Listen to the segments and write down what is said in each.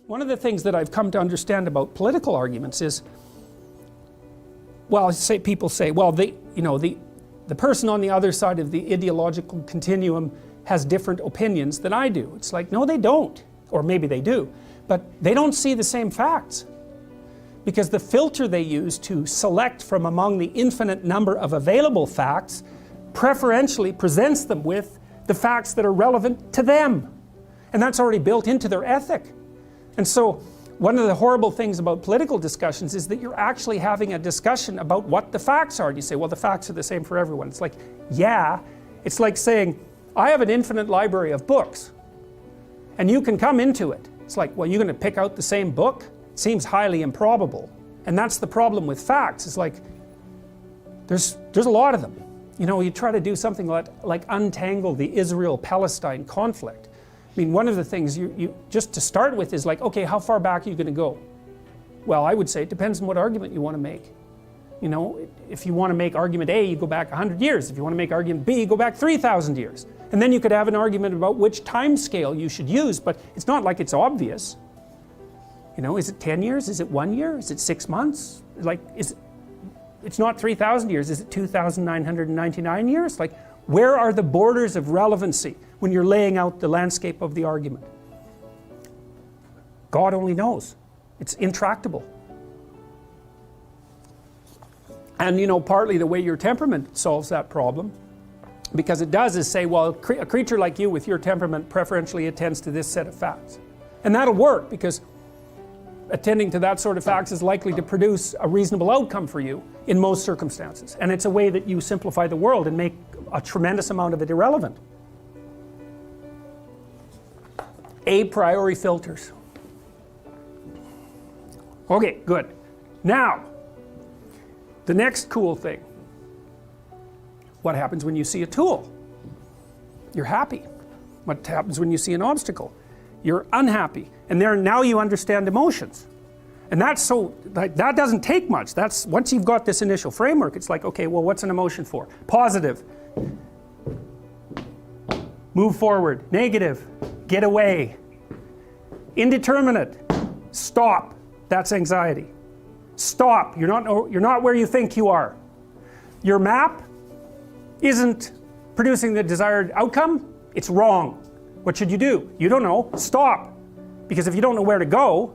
One of the things that I've come to understand about political arguments is, well, people say, well, the person on the other side of the ideological continuum has different opinions than I do. It's like, no, they don't. Or maybe they do. But they don't see the same facts. Because the filter they use to select from among the infinite number of available facts preferentially presents them with the facts that are relevant to them. And that's already built into their ethic. And so one of the horrible things about political discussions is that you're actually having a discussion about what the facts are. And you say, well, the facts are the same for everyone. It's like, yeah. It's like saying, I have an infinite library of books, and you can come into it. It's like, well, you're going to pick out the same book? It seems highly improbable. And that's the problem with facts. It's like, there's a lot of them. You know, you try to do something like untangle the Israel-Palestine conflict. I mean, one of the things you just to start with is like, okay, how far back are you going to go? Well, I would say it depends on what argument you want to make. You know, if you want to make argument A, you go back 100 years. If you want to make argument B, you go back 3,000 years. And then you could have an argument about which time scale you should use, but it's not like it's obvious. You know, is it 10 years? Is it 1 year? Is it 6 months? Like, it's not 3,000 years. Is it 2,999 years? Like, where are the borders of relevancy when you're laying out the landscape of the argument? God only knows. It's intractable. And you know, partly the way your temperament solves that problem, because it does, is say, well, a creature like you with your temperament preferentially attends to this set of facts. And that'll work, because attending to that sort of facts is likely to produce a reasonable outcome for you in most circumstances. And it's a way that you simplify the world and make a tremendous amount of it irrelevant. A priori filters. Okay, good. Now, the next cool thing. What happens when you see a tool? You're happy. What happens when you see an obstacle? You're unhappy. And now you understand emotions. And that's so, that doesn't take much. That's, once you've got this initial framework, it's like, okay, well, what's an emotion for? Positive. Move forward. Negative. Get away. Indeterminate. Stop. That's anxiety. Stop. You're not where you think you are. Your map isn't producing the desired outcome. It's wrong. What should you do? You don't know. Stop. Because if you don't know where to go,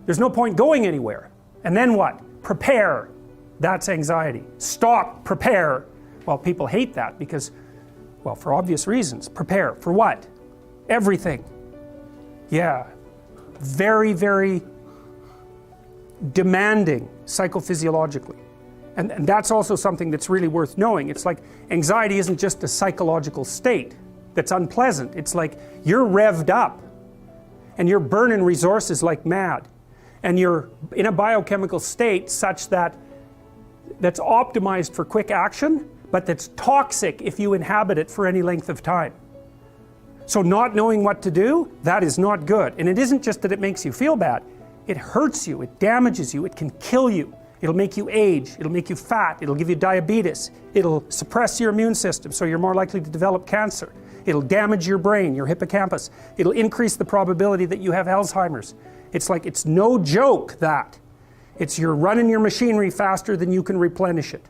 there's no point going anywhere. And then what? Prepare. That's anxiety. Stop. Prepare. Well, people hate that because, well, for obvious reasons. Prepare. For what? Everything. Yeah. Very, very demanding psychophysiologically. And that's also something that's really worth knowing. It's like anxiety isn't just a psychological state that's unpleasant. It's like you're revved up and you're burning resources like mad. And you're in a biochemical state such that's optimized for quick action, but that's toxic if you inhabit it for any length of time. So not knowing what to do, that is not good. And it isn't just that it makes you feel bad. It hurts you, it damages you, it can kill you. It'll make you age, it'll make you fat, it'll give you diabetes, it'll suppress your immune system so you're more likely to develop cancer. It'll damage your brain, your hippocampus. It'll increase the probability that you have Alzheimer's. It's like, it's no joke that. It's you're running your machinery faster than you can replenish it.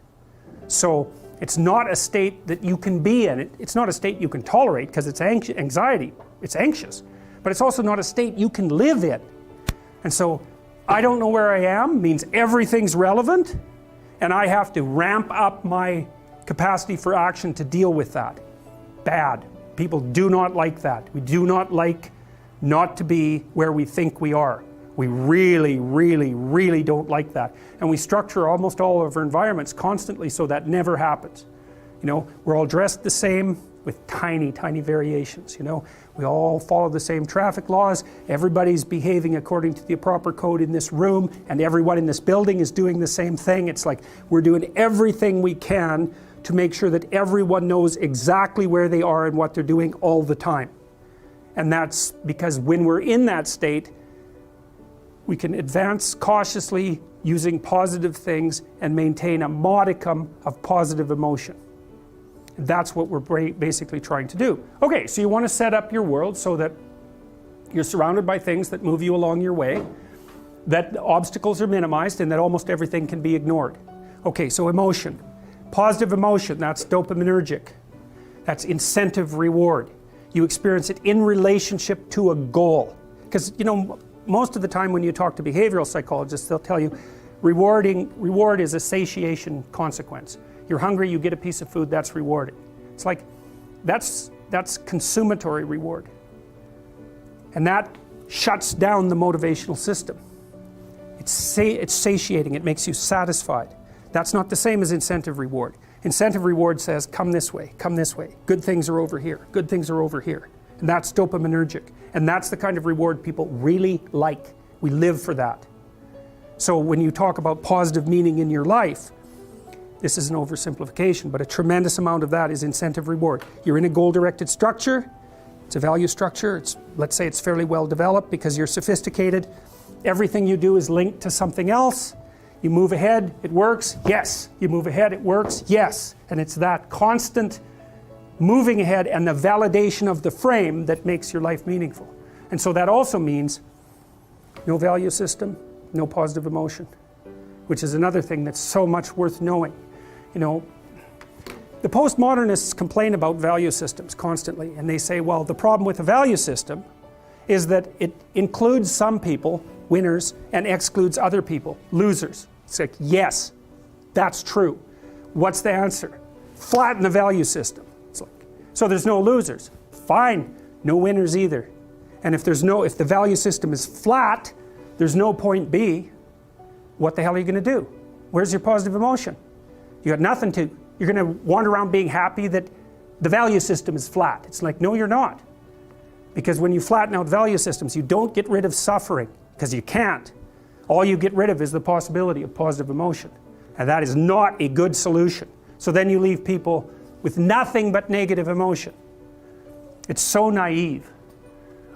So it's not a state that you can be in. It's not a state you can tolerate because it's anxiety. It's anxious. But it's also not a state you can live in. And so, I don't know where I am means everything's relevant, and I have to ramp up my capacity for action to deal with that. Bad. People do not like that. We do not like not to be where we think we are. We really, really, really don't like that. And we structure almost all of our environments constantly so that never happens. You know, we're all dressed the same with tiny, tiny variations, you know. We all follow the same traffic laws. Everybody's behaving according to the proper code in this room, and everyone in this building is doing the same thing. It's like we're doing everything we can to make sure that everyone knows exactly where they are and what they're doing all the time. And that's because when we're in that state, we can advance cautiously using positive things and maintain a modicum of positive emotion. That's what we're basically trying to do. Okay, so you want to set up your world so that You're surrounded by things that move you along your way, that obstacles are minimized, and that almost everything can be ignored. Okay, so emotion. Positive emotion, that's dopaminergic. That's incentive reward. You experience it in relationship to a goal. Because, you know, most of the time when you talk to behavioral psychologists, they'll tell you reward is a satiation consequence. You're hungry, you get a piece of food, that's rewarding. It's like, that's consumatory reward. And that shuts down the motivational system. It's satiating, it makes you satisfied. That's not the same as incentive reward. Incentive reward says, come this way, good things are over here, good things are over here. And that's dopaminergic. And that's the kind of reward people really like. We live for that. So when you talk about positive meaning in your life, this is an oversimplification, but a tremendous amount of that is incentive reward. You're in a goal-directed structure, it's a value structure, let's say it's fairly well developed because you're sophisticated. Everything you do is linked to something else. You move ahead, it works, yes. You move ahead, it works, yes. And it's that constant moving ahead and the validation of the frame that makes your life meaningful. And so that also means no value system, no positive emotion, which is another thing that's so much worth knowing. You know, the postmodernists complain about value systems constantly, and they say, well, the problem with a value system is that it includes some people, winners, and excludes other people, losers. It's like, yes, that's true. What's the answer? Flatten the value system. It's like, so there's no losers. Fine, no winners either. And if the value system is flat, there's no point B, what the hell are you going to do? Where's your positive emotion? You got nothing to, you're going to wander around being happy that the value system is flat. It's like, no, you're not. Because when you flatten out value systems, you don't get rid of suffering, because you can't. All you get rid of is the possibility of positive emotion. And that is not a good solution. So then you leave people with nothing but negative emotion. It's so naive.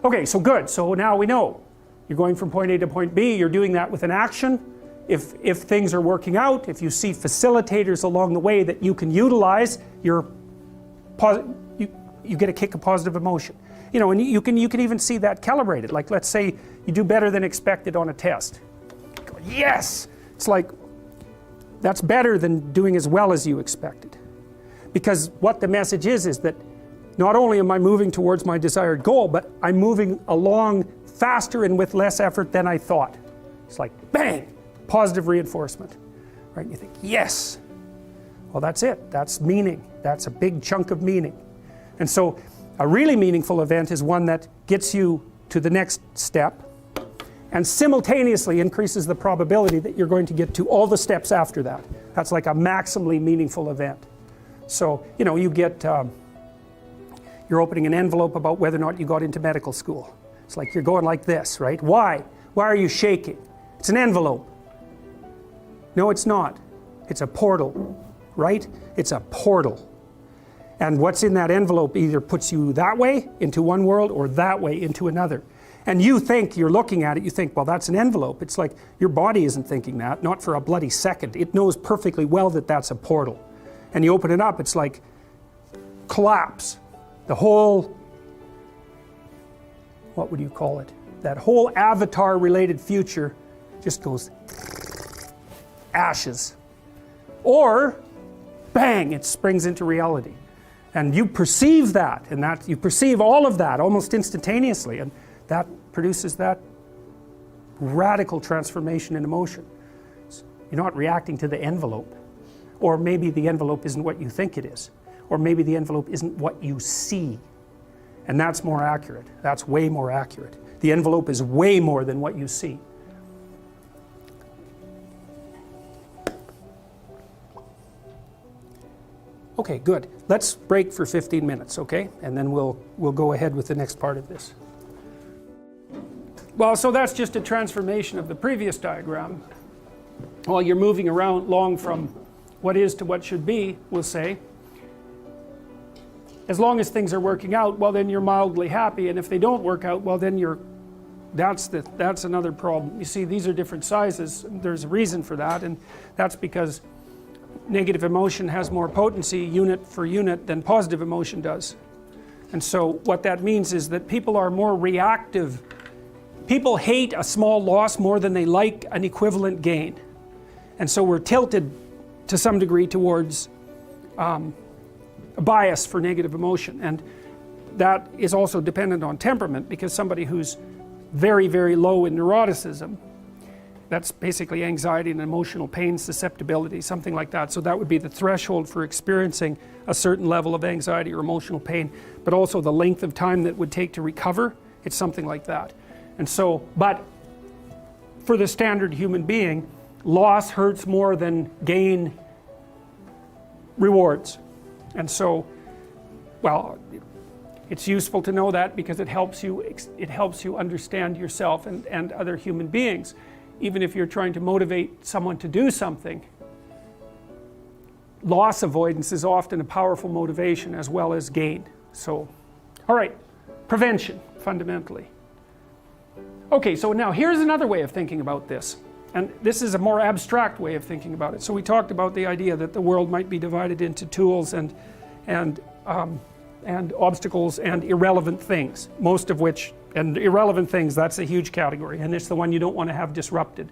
Okay, so good. So now we know. You're going from point A to point B, you're doing that with an action. If things are working out, if you see facilitators along the way that you can utilize, you get a kick of positive emotion. You know, and you can even see that calibrated. Like, let's say you do better than expected on a test. Go, yes! It's like, that's better than doing as well as you expected. Because what the message is that not only am I moving towards my desired goal, but I'm moving along faster and with less effort than I thought. It's like, bang! Positive reinforcement. Right? You think, yes! Well, that's it. That's meaning. That's a big chunk of meaning. And so, a really meaningful event is one that gets you to the next step and simultaneously increases the probability that you're going to get to all the steps after that. That's like a maximally meaningful event. So, you know, you get, you're opening an envelope about whether or not you got into medical school. It's like you're going like this, right? Why? Why are you shaking? It's an envelope. No, it's not. It's a portal, right? It's a portal. And what's in that envelope either puts you that way into one world or that way into another. And you think, you're looking at it, you think, well, that's an envelope. It's like your body isn't thinking that, not for a bloody second. It knows perfectly well that that's a portal. And you open it up, it's like collapse. The whole, what would you call it? That whole avatar-related future just goes ashes. Or, bang, it springs into reality. And you perceive that, and that you perceive all of that almost instantaneously, and that produces that radical transformation in emotion. You're not reacting to the envelope, or maybe the envelope isn't what you think it is, or maybe the envelope isn't what you see, and that's more accurate. That's way more accurate. The envelope is way more than what you see. Okay, good. Let's break for 15 minutes, okay? And then we'll go ahead with the next part of this. Well, so that's just a transformation of the previous diagram. While you're moving along from what is to what should be, we'll say, as long as things are working out, well, then you're mildly happy, and if they don't work out, well, then that's another problem. You see, these are different sizes. There's a reason for that, and that's because negative emotion has more potency unit for unit than positive emotion does. And so what that means is that people are more reactive. People hate a small loss more than they like an equivalent gain. And so we're tilted to some degree towards a bias for negative emotion. And that is also dependent on temperament, because somebody who's very, very low in neuroticism, that's basically anxiety and emotional pain susceptibility, something like that. So that would be the threshold for experiencing a certain level of anxiety or emotional pain, but also the length of time that would take to recover. It's something like that. And so, but for the standard human being, loss hurts more than gain rewards. And so, well, it's useful to know that, because it helps you understand yourself and other human beings. Even if you're trying to motivate someone to do something, loss avoidance is often a powerful motivation as well as gain. So, all right, prevention, fundamentally. Okay, so now here's another way of thinking about this. And this is a more abstract way of thinking about it. So we talked about the idea that the world might be divided into tools and obstacles and irrelevant things, most of which, and irrelevant things, that's a huge category, and it's the one you don't want to have disrupted.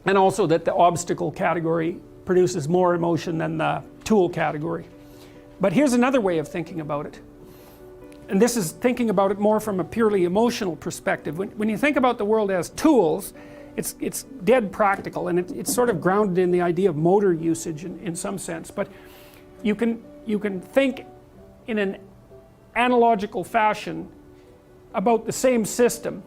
And also that the obstacle category produces more emotion than the tool category. But here's another way of thinking about it. And this is thinking about it more from a purely emotional perspective. When you think about the world as tools, it's dead practical, and it's sort of grounded in the idea of motor usage in some sense. But you can think in an analogical fashion about the same system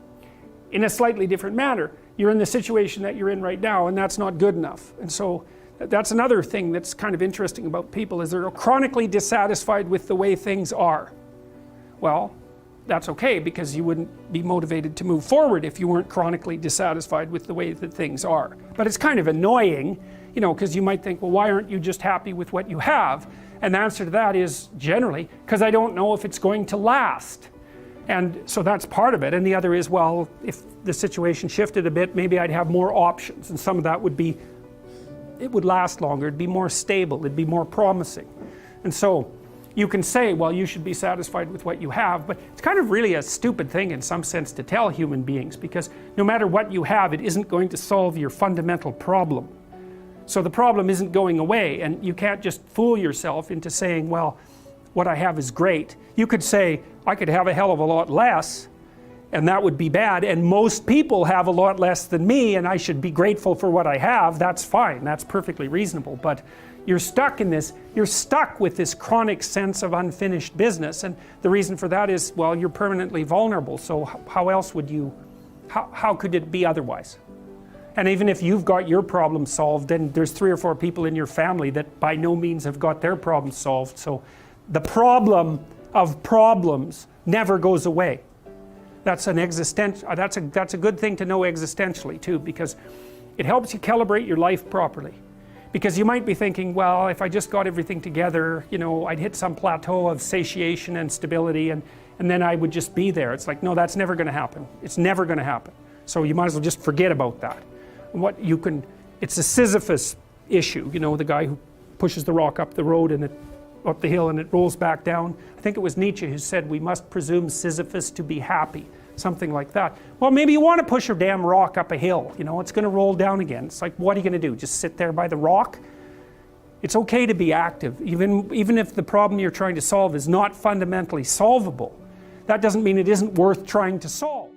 in a slightly different manner. You're in the situation that you're in right now, and that's not good enough. And so that's another thing that's kind of interesting about people, is they're chronically dissatisfied with the way things are. Well, that's okay, because you wouldn't be motivated to move forward if you weren't chronically dissatisfied with the way that things are. But it's kind of annoying, you know, because you might think, well, why aren't you just happy with what you have? And the answer to that is generally, because I don't know if it's going to last. And so that's part of it. And the other is, well, if the situation shifted a bit, maybe I'd have more options. And some of that would be, it would last longer, it'd be more stable, it'd be more promising. And so you can say, well, you should be satisfied with what you have, but it's kind of really a stupid thing in some sense to tell human beings, because no matter what you have, it isn't going to solve your fundamental problem. So the problem isn't going away, and you can't just fool yourself into saying, well, what I have is great. You could say, I could have a hell of a lot less, and that would be bad, and most people have a lot less than me, and I should be grateful for what I have. That's fine, that's perfectly reasonable. But you're stuck in this, you're stuck with this chronic sense of unfinished business, and the reason for that is, well, you're permanently vulnerable, so how else would you, how could it be otherwise? And even if you've got your problem solved, then there's 3 or 4 people in your family that by no means have got their problem solved. So the problem of problems never goes away. That's an existential, that's a good thing to know existentially too, because it helps you calibrate your life properly. Because you might be thinking, well, if I just got everything together, you know, I'd hit some plateau of satiation and stability, and then I would just be there. It's like, no, that's never going to happen. It's never going to happen. So you might as well just forget about that. What you can, it's a Sisyphus issue, you know, the guy who pushes the rock up the road and up the hill and it rolls back down. I think it was Nietzsche who said we must presume Sisyphus to be happy, something like that. Well, maybe you want to push a damn rock up a hill, you know, it's going to roll down again. It's like, what are you going to do, just sit there by the rock? It's okay to be active, even if the problem you're trying to solve is not fundamentally solvable. That doesn't mean it isn't worth trying to solve.